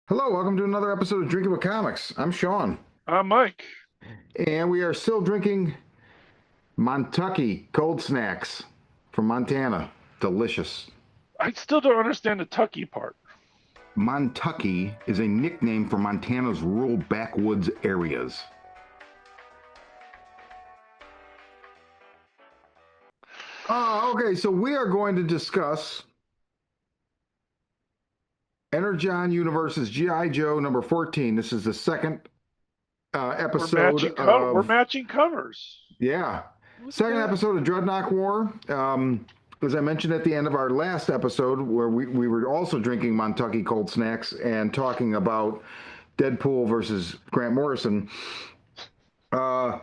Hello, welcome to another episode of Drinking with Comics. I'm Sean, Mike. and we are still drinking Montucky cold snacks from Montana. Delicious. I still don't understand the Tucky part. Montucky is a nickname for Montana's rural backwoods areas. Okay, so we are going to discuss Energon Universe's G.I. Joe number 14. This is the second episode We're of, matching covers. yeah, Look at second that. episode of Dreadnok War. As I mentioned at the end of our last episode, where we were also drinking Montucky cold snacks and talking about Deadpool versus Grant Morrison, uh,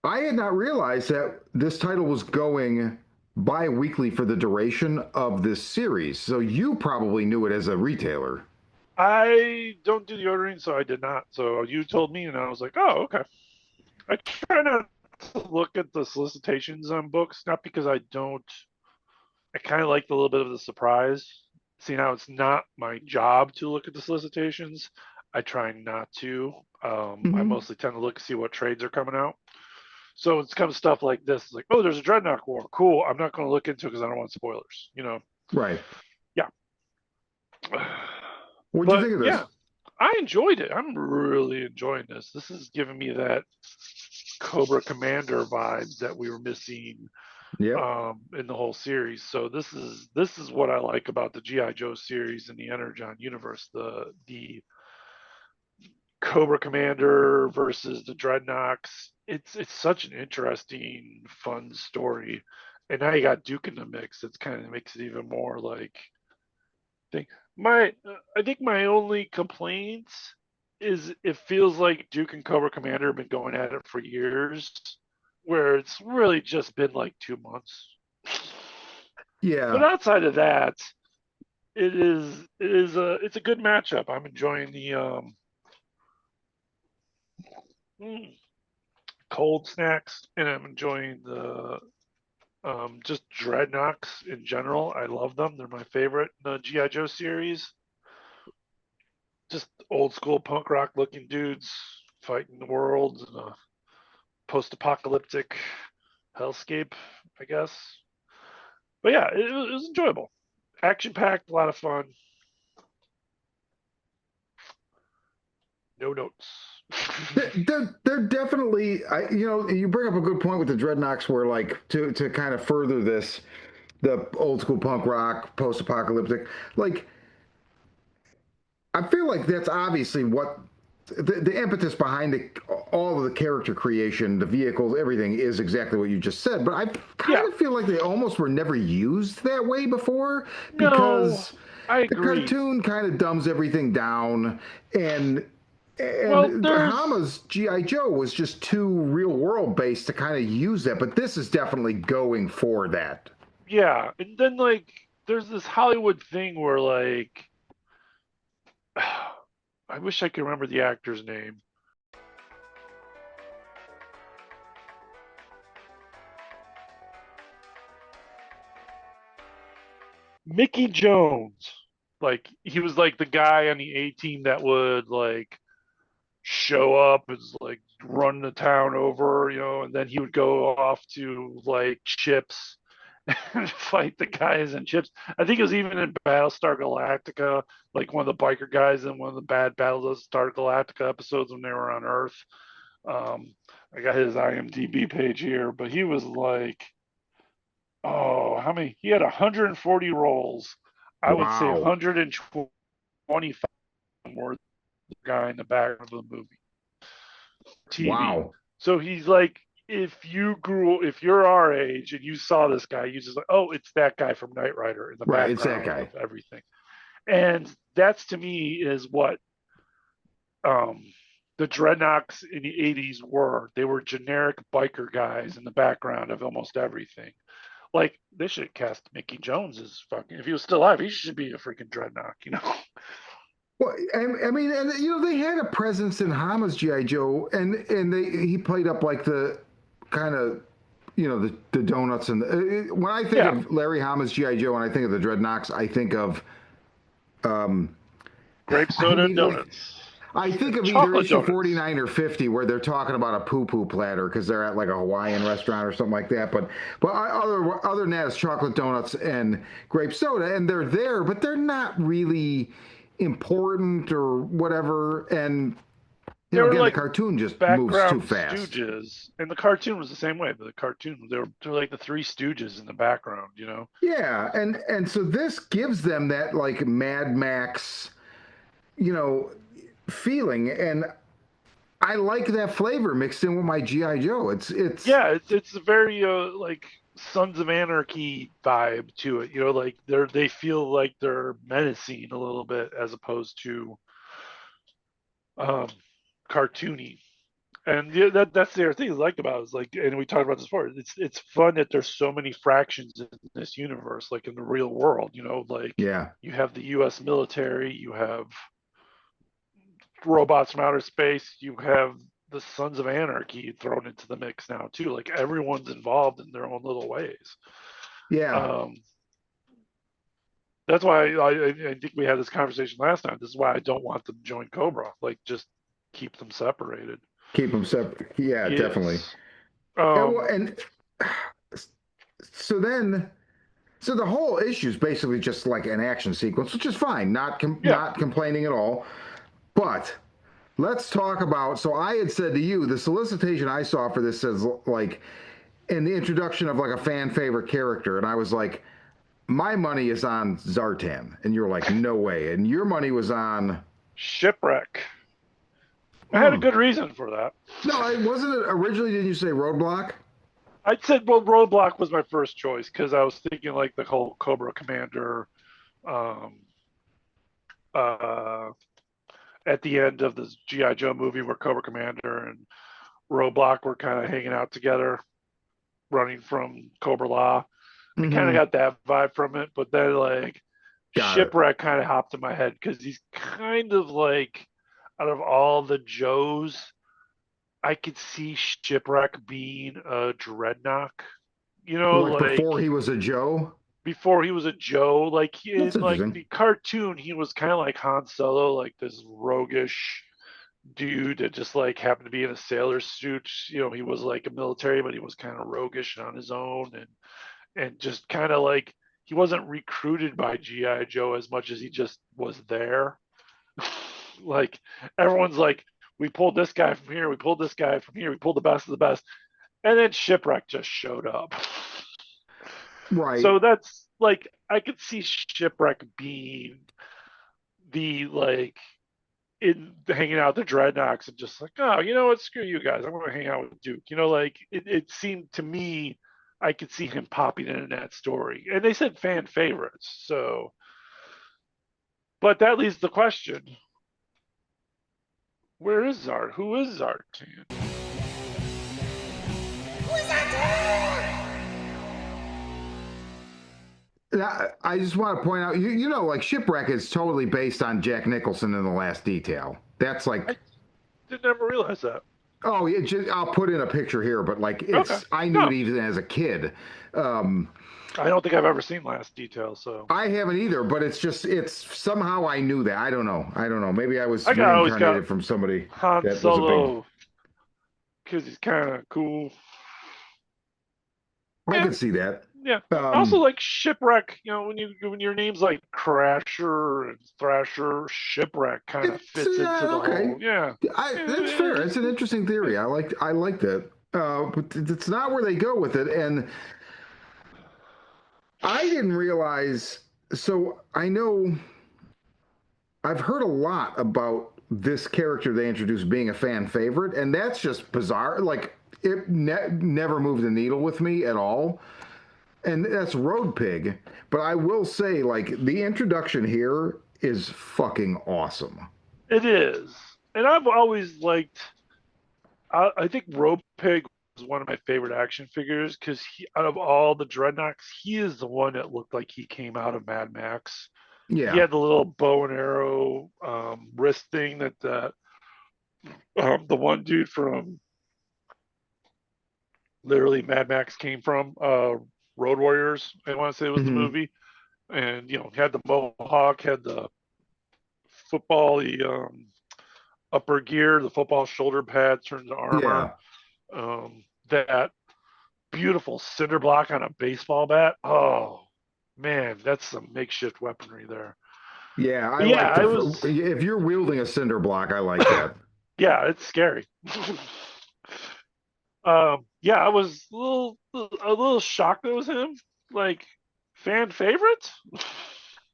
I had not realized that this title was going bi-weekly for the duration of this series. So you probably knew it as a retailer. I don't do the ordering, so I did not. So you told me, and I was like, oh, okay. I try not to look at the solicitations on books, not because I don't. I kind of like the little bit of the surprise. See, now it's not my job to look at the solicitations. I try not to. I Hmm. mostly tend to look to see what trades are coming out. So it's kind of stuff like this. It's like, oh, there's a Dreadnok War. Cool. I'm not going to look into it because I don't want spoilers. Right. Yeah. What'd you But think of this? yeah, I enjoyed it. I'm really enjoying this. This is giving me that Cobra Commander vibes that we were missing Yep. in the whole series. So this is what I like about the GI Joe series and the Energon universe. The Cobra Commander versus the Dreadnoks. It's such an interesting, fun story. And now you got Duke in the mix. It's kind of makes it even more like thing. I think my only complaints is it feels like Duke and Cobra Commander have been going at it for years, where it's really just been like 2 months. But Yeah. outside of that, it's a good matchup. I'm enjoying the mm, cold snacks, and I'm enjoying the just Dreadnoks in general. I love them. They're my favorite in the GI Joe series. Just old school punk rock looking dudes fighting the world in a post apocalyptic hellscape, I guess. But yeah, it was enjoyable. Action packed, a lot of fun. No notes. They're definitely, you bring up a good point with the Dreadnoks where like to kind of further this, the old school punk rock, post-apocalyptic, like I feel like that's obviously what the impetus behind all of the character creation, the vehicles, everything is exactly what you just said. But I kind Yeah, of feel like they almost were never used that way before no, because I the agree. cartoon kind of dumbs everything down and Well, there's Hama's G.I. Joe was just too real world based to kind of use that, but this is definitely going for that. yeah, and then like there's this Hollywood thing where like I wish I could remember the actor's name. Mickey Jones. Like he was like the guy on the A team that would like show up as like run the town over, and then he would go off to like Chips and fight the guys in Chips. I think it was even in Battlestar Galactica, like one of the biker guys in one of the bad Battlestar Galactica episodes when they were on Earth. I got his IMDb page here, but he was like, oh, how many? He had 140 roles. I would say Wow. 125 more the guy in the background of the movie. TV. Wow. So he's like, if you're our age and you saw this guy, you just like, oh, it's that guy from Knight Rider in the Right. It's that background guy. of everything. And that's to me is what um, the Dreadnoks in the 80s were. They were generic biker guys in the background of almost everything. Like they should cast Mickey Jones as fucking if he was still alive, he should be a freaking Dreadnok. Well, I mean, and they had a presence in Hama's GI Joe, and he played up like the kind of, the donuts and when I think Yeah. of Larry Hama's GI Joe and I think of the Dreadnoks, I think of Grape I soda and mean, like, donuts. I think of either Chocolate issue donuts. 49 or 50 where they're talking about a poo-poo platter because they're at like a Hawaiian restaurant or something like that. Other than that, it's chocolate donuts and grape soda, and they're there, but they're not really important or whatever. And They were again, the like cartoon just moves too background fast. stooges, and the cartoon was the same way. But the cartoon, they're like the Three Stooges in the background, you know. Yeah, and so this gives them that like Mad Max, you know, feeling, and I like that flavor mixed in with my GI Joe. It's Yeah, it's a very like Sons of Anarchy vibe to it, you know. Like they feel like they're menacing a little bit as opposed to um cartoony. And yeah, that's the other thing I like about it is like, and we talked about this before. It's fun that there's so many fractions in this universe, like in the real world. You know, like yeah. you have the U.S. military, you have robots from outer space, you have the Sons of Anarchy thrown into the mix now too. Like everyone's involved in their own little ways. Yeah, Um, that's why I think we had this conversation last time. This is why I don't want them to join Cobra. Like just keep them separated. keep them separate. Yeah, definitely. Yes. And, well, Um, and so then, so the whole issue is basically just like an action sequence, which is fine. yeah. Not complaining at all. But let's talk about. So I had said to you, the solicitation I saw for this says like in the introduction of like a fan favorite character, and I was like, my money is on Zartan, and you're like, no way, and your money was on. Shipwreck. I had a Hmm. good reason for that. No, it wasn't it originally. Didn't you say Roadblock? I said, well, Roadblock was my first choice because I was thinking like the whole Cobra Commander um, uh, at the end of this GI Joe movie where Cobra Commander and Roadblock were kind of hanging out together, running from Cobra Law. I kind of Mm-hmm. got that vibe from it, but then like Got it. Shipwreck kind of hopped in my head because he's kind of like out of all the Joes, I could see Shipwreck being a Dreadnok. You know, Like like before he was a Joe. before he was a Joe, like That's in like interesting. the cartoon, he was kind of like Han Solo, like this roguish dude that just like happened to be in a sailor suit. You know, he was like a military, but he was kind of roguish on his own, and just kind of like he wasn't recruited by GI Joe as much as he just was there. Like everyone's like, we pulled this guy from here, we pulled this guy from here, we pulled the best of the best, and then Shipwreck just showed up. Right. So that's like I could see Shipwreck being the like in hanging out the Dreadnoks and just like, oh, you know what, screw you guys, I'm gonna hang out with Duke. You know, like it seemed to me I could see him popping in that story. And they said fan favorites, so but that leaves the question, where is Zard? Who is Zartan? I just want to point out, you know, like Shipwreck is totally based on Jack Nicholson in The Last Detail. That's I like, did never realize that. oh, I'll put in a picture here, but like Okay. I knew it No, even as a kid. Um, I don't think I've ever seen Last Detail, so I haven't either, but it's somehow I knew that. I don't know. Maybe I was I always got reincarnated from somebody Han that was a big. Solo because he's kind of cool. I Yeah, could see that. yeah. I also Um, like Shipwreck. You know, when your name's like Crasher and Thrasher, Shipwreck kind of it's fits into the okay. whole. Yeah, That's fair. It's an interesting theory. I like that. But it's not where they go with it, and I didn't realize. So I know I've heard a lot about this character they introduced being a fan favorite, and that's just bizarre. Like it never moved the needle with me at all. And that's Road Pig. But I will say, like the introduction here is fucking awesome. it is. And I've always liked. I think Rope Pig was one of my favorite action figures because out of all the Dreadnoks, he is the one that looked like he came out of Mad Max. He Yeah. had the little bow and arrow wrist thing that the one dude from literally Mad Max came from. Road Warriors, I want to say it was the Hmm. movie, and you know had the mohawk, had the football, the upper gear, the football shoulder pad turns to armor. Yeah. That beautiful cinder block on a baseball bat. Oh man, that's some makeshift weaponry there. Yeah, I But yeah, like I was if you're wielding a cinder block, I like that. yeah, it's scary. Yeah, I was a little shocked that it was him. Like fan favorite?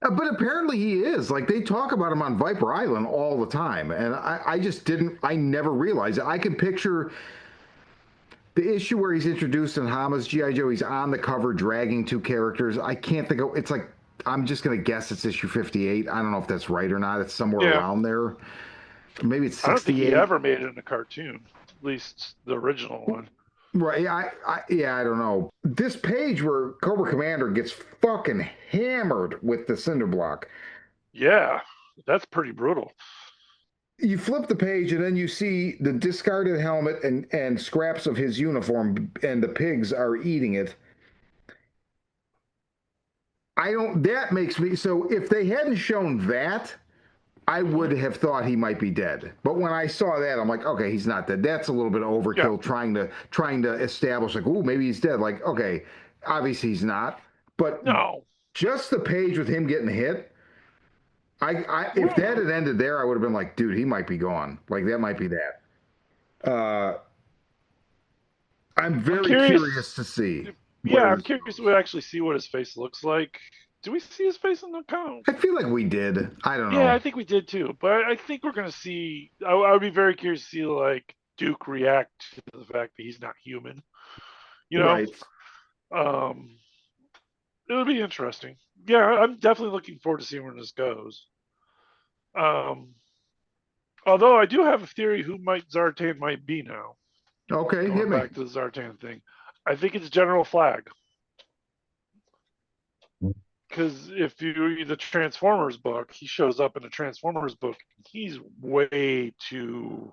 But apparently he is. Like they talk about him on Viper Island all the time. And I just didn't, I never realized it. I can picture the issue where he's introduced in Hama's G.I. Joe. He's on the cover dragging two characters. I can't think of, it's like, I'm just going to guess it's issue 58. I don't know if that's right or not. It's somewhere Yeah. around there. Maybe it's I don't think he 68. ever made it in a cartoon, at least the original one. Right. Yeah, I don't know. This page where Cobra Commander gets fucking hammered with the cinder block. Yeah, that's pretty brutal. You flip the page and then you see the discarded helmet and scraps of his uniform, and the pigs are eating it. I don't, that makes me, so if they hadn't shown that, I would have thought he might be dead. But when I saw that, I'm like, okay, he's not dead. That's a little bit of Yeah. overkill trying to establish like, oh, maybe he's dead. Like, okay, obviously he's not. But No. just the page with him getting hit, if that had ended there, I would have been like, dude, he might be gone. Like that might be that. I'm very curious to see. Yeah, I'm curious to actually see what his face looks like. Do we see his face in the comic? I feel like we did. I don't know. Yeah, I think we did too. But I think we're gonna see. I would be very curious to see like Duke react to the fact that he's not human. You know, Right. it would be interesting. Yeah, I'm definitely looking forward to seeing where this goes. Um, although I do have a theory who might Zartan might be now. Okay, hit Going me. back to the Zartan thing, I think it's General Flag. Because if you read the Transformers book, he shows up in the Transformers book. He's way too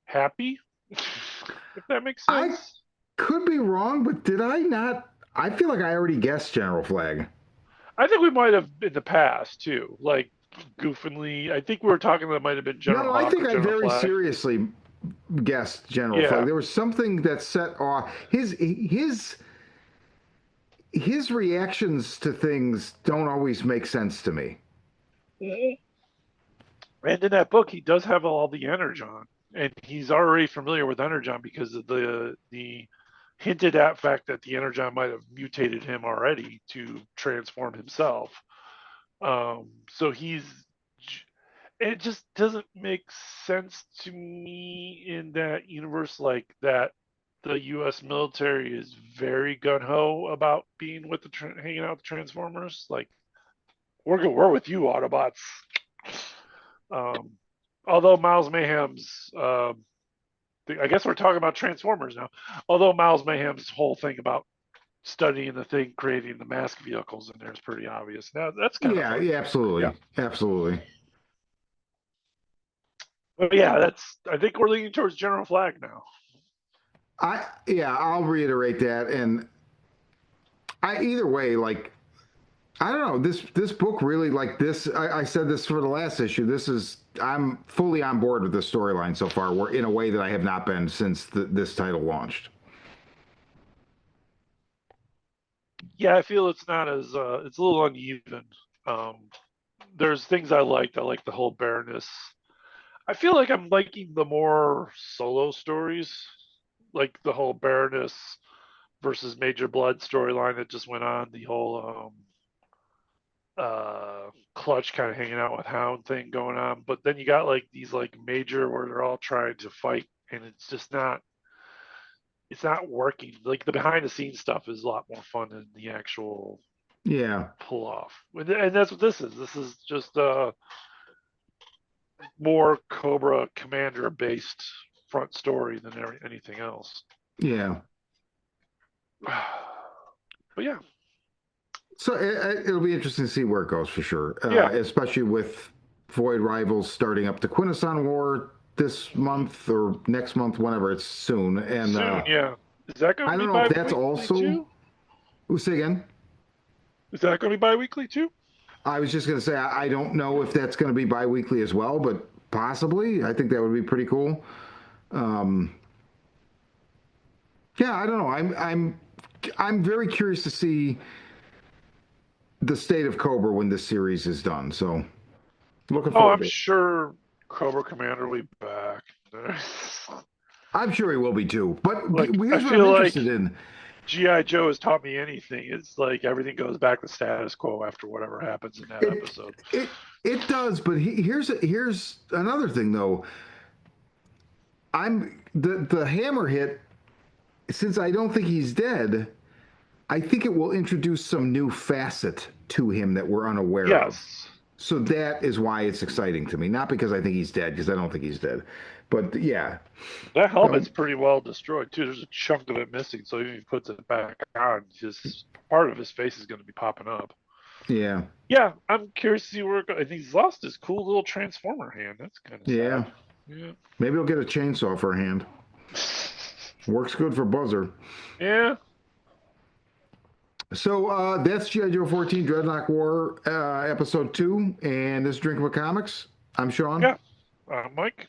happy, if that makes sense. I could be wrong, but did I not? I feel like I already guessed General Flag. I think we might have in the past too, like goofingly. I think we were talking that it might have been General No, Hawk I think or I General very Flag. seriously guessed General Flag. There was something that set off his reactions to things don't always make sense to me. And in that book, he does have all the Energon, and he's already familiar with Energon because of the hinted at fact that the Energon might have mutated him already to transform himself. So it just doesn't make sense to me in that universe, like that the U.S. military is very gun ho about being with hanging out with the Transformers. Like we're with you, Autobots. Um, although Miles Mayhem's, I guess we're talking about Transformers now. Although Miles Mayhem's whole thing about studying the thing, creating the mask vehicles in there is pretty obvious. Now that's kind of fun. Yeah, absolutely, Yeah. absolutely. But yeah, I think we're leaning towards General Flag now. I'll reiterate that, and either way, like I don't know, this book really like this. I said this for the last issue. I'm fully on board with this storyline so far. We're in a way that I have not been since this title launched. Yeah, I feel it's not as it's a little uneven. There's things I liked. I like the whole Baroness. I feel like I'm liking the more solo stories, like the whole Baroness versus Major Blood storyline that just went on. The whole Clutch kind of hanging out with Hound thing going on. But then you got like these like Major where they're all trying to fight, and it's not working. Like the behind the scenes stuff is a lot more fun than the actual pull off. And that's what this is. This is just more Cobra Commander based front story than anything else. Yeah. But yeah. So it'll be interesting to see where it goes for sure. Yeah. Especially with Void Rivals starting up the Quintesson War this month or next month, whenever it's soon. And soon, yeah. Is that going to be? I don't know if that's also. Too? Say again. Is that going to be bi-weekly too? I was just going to say, I don't know if that's going to be bi-weekly as well, but possibly. I think that would be pretty cool. Um, yeah, I don't know. I'm very curious to see the state of Cobra when this series is done. So looking Oh, forward I'm to it. sure Cobra Commander will be back. I'm sure he will be too. But Like, I here's what I'm feel like interested in. GI Joe has taught me anything. It's like everything goes back to status quo after whatever happens in that It episode. it does, but here's another thing though. I'm the hammer hit. Since I don't think he's dead, I think it will introduce some new facet to him that we're unaware of. Yes, So that is why it's exciting to me. Not because I think he's dead, because I don't think he's dead. But yeah. that So, helmet's pretty well destroyed too. There's a chunk of it missing, so even if he puts it back on, just part of his face is going to be popping up. yeah. Yeah, I'm curious to see where it goes. I think he's lost his cool little transformer hand. That's kind of Yeah. sad. Yeah. Maybe he'll get a chainsaw for a hand. Works good for Buzzer. Yeah. So that's G.I. Joe 14 Dreadnok War episode 2. And this is Drink of a Comics. I'm Sean. Yeah. Mike.